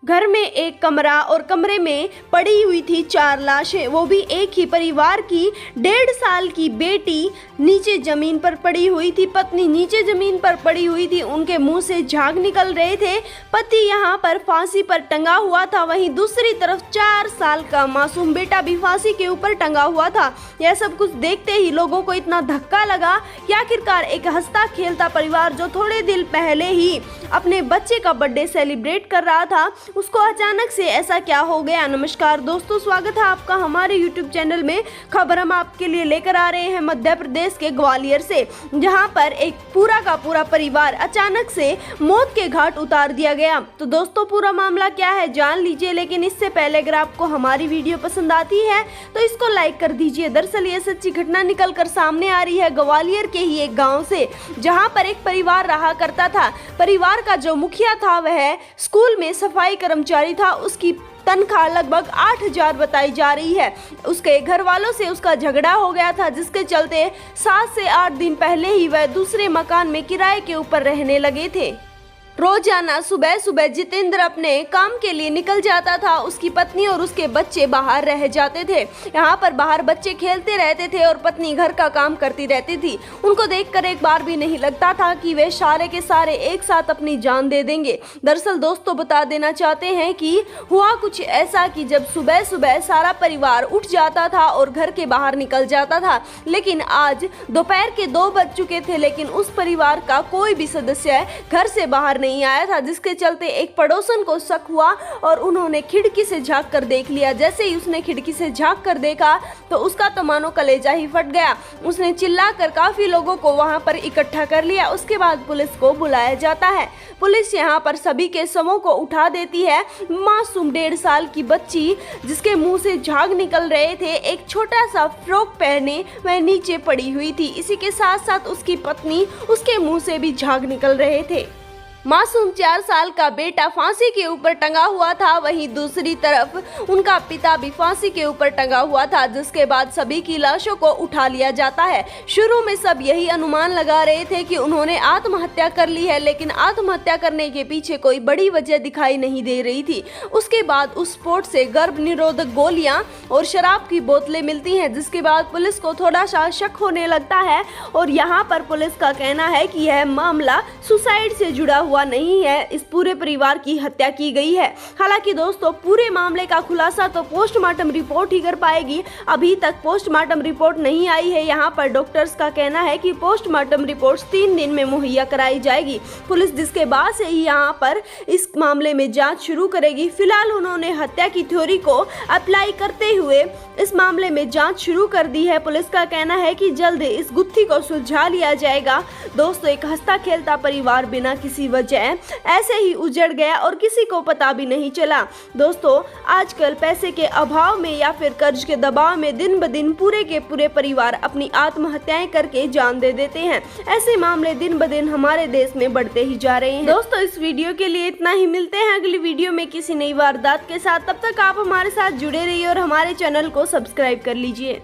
घर में एक कमरा और कमरे में पड़ी हुई थी 4 लाशें, वो भी एक ही परिवार की। 1.5 साल की बेटी नीचे जमीन पर पड़ी हुई थी, पत्नी नीचे जमीन पर पड़ी हुई थी, उनके मुंह से झाग निकल रहे थे। पति यहाँ पर फांसी पर टंगा हुआ था, वहीं दूसरी तरफ 4 साल का मासूम बेटा भी फांसी के ऊपर टंगा हुआ था। यह सब कुछ देखते ही लोगों को इतना धक्का लगा कि आखिरकार एक हंसता खेलता परिवार जो थोड़े दिन पहले ही अपने बच्चे का बर्थडे सेलिब्रेट कर रहा था, उसको अचानक से ऐसा क्या हो गया। नमस्कार दोस्तों, स्वागत है आपका हमारे YouTube चैनल में। खबर हम आपके लिए लेकर आ रहे हैं मध्य प्रदेश के ग्वालियर से, जहां पर एक पूरा का पूरा परिवार अचानक से मौत के घाट उतार दिया गया। तो दोस्तों, पूरा मामला क्या है जान लीजिए, लेकिन इससे पहले अगर आपको हमारी वीडियो पसंद आती है तो इसको लाइक कर दीजिए। दरअसल ये सच्ची घटना निकल कर सामने आ रही है ग्वालियर के ही एक गाँव से, जहाँ पर एक परिवार रहा करता था। परिवार का जो मुखिया था वह स्कूल में सफाई कर्मचारी था, उसकी तनख्वाह लगभग 8,000 बताई जा रही है। उसके घर वालों से उसका झगड़ा हो गया था, जिसके चलते 7 से 8 दिन पहले ही वह दूसरे मकान में किराए के ऊपर रहने लगे थे। रोजाना सुबह सुबह जितेंद्र अपने काम के लिए निकल जाता था, उसकी पत्नी और उसके बच्चे बाहर रह जाते थे। यहाँ पर बाहर बच्चे खेलते रहते थे और पत्नी घर का काम करती रहती थी। उनको देखकर एक बार भी नहीं लगता था कि वे सारे के सारे एक साथ अपनी जान दे देंगे। दरअसल दोस्तों, बता देना चाहते हैं कि हुआ कुछ ऐसा कि जब सुबह सुबह सारा परिवार उठ जाता था और घर के बाहर निकल जाता था, लेकिन आज दोपहर के 2 बज चुके थे, लेकिन उस परिवार का कोई भी सदस्य घर से बाहर नहीं आया था, जिसके चलते एक पड़ोसन को शक हुआ और उन्होंने खिड़की से झांक कर देख लिया। जैसे ही उसने खिड़की से झांक कर देखा तो उसका तो मानो कलेजा ही फट गया। उसने चिल्लाकर काफी लोगों को वहां पर इकट्ठा कर लिया। उसके बाद पुलिस को बुलाया जाता है। पुलिस यहां पर सभी के शवों को उठा देती है। मासूम 1.5 साल की बच्ची जिसके मुंह से झाग निकल रहे थे, एक छोटा सा फ्रॉक पहने वह नीचे पड़ी हुई थी। इसी के साथ साथ उसकी पत्नी, उसके मुंह से भी झाग निकल रहे थे। मासूम 4 साल का बेटा फांसी के ऊपर टंगा हुआ था, वहीं दूसरी तरफ उनका पिता भी फांसी के ऊपर टंगा हुआ था, जिसके बाद सभी की लाशों को उठा लिया जाता है। शुरू में सब यही अनुमान लगा रहे थे कि उन्होंने आत्महत्या कर ली है, लेकिन आत्महत्या करने के पीछे कोई बड़ी वजह दिखाई नहीं दे रही थी। उसके बाद उस स्पॉट से गर्भ निरोधक गोलियां और शराब की बोतलें मिलती हैं, जिसके बाद पुलिस को थोड़ा सा शक होने लगता है और यहाँ पर पुलिस का कहना है कि यह मामला सुसाइड से जुड़ा हुआ नहीं है, इस पूरे परिवार की हत्या की गई है। हालांकि दोस्तों, पूरे मामले का खुलासा तो पोस्टमार्टम रिपोर्ट ही कर पाएगी। अभी तक पोस्टमार्टम रिपोर्ट नहीं आई है। यहाँ पर डॉक्टर्स का कहना है कि पोस्टमार्टम रिपोर्ट 3 दिन में मुहैया कराई जाएगी। पुलिस जिसके बाद से ही यहाँ पर इस मामले में जांच शुरू करेगी। फिलहाल उन्होंने हत्या की थ्योरी को अप्लाई करते हुए इस मामले में जांच शुरू कर दी है। पुलिस का कहना है कि जल्द इस गुत्थी को सुलझा लिया जाएगा। दोस्तों, एक हंसता खेलता परिवार बिना किसी वजह ऐसे ही उजड़ गया और किसी को पता भी नहीं चला। दोस्तों, आजकल पैसे के अभाव में या फिर कर्ज के दबाव में दिन ब दिन पूरे के पूरे परिवार अपनी आत्महत्याएं करके जान दे देते हैं। ऐसे मामले दिन ब दिन हमारे देश में बढ़ते ही जा रहे हैं। दोस्तों, इस वीडियो के लिए इतना ही। मिलते हैं अगली वीडियो में किसी नई वारदात के साथ। तब तक आप हमारे साथ जुड़े रहिए और हमारे चैनल को सब्सक्राइब कर लीजिए।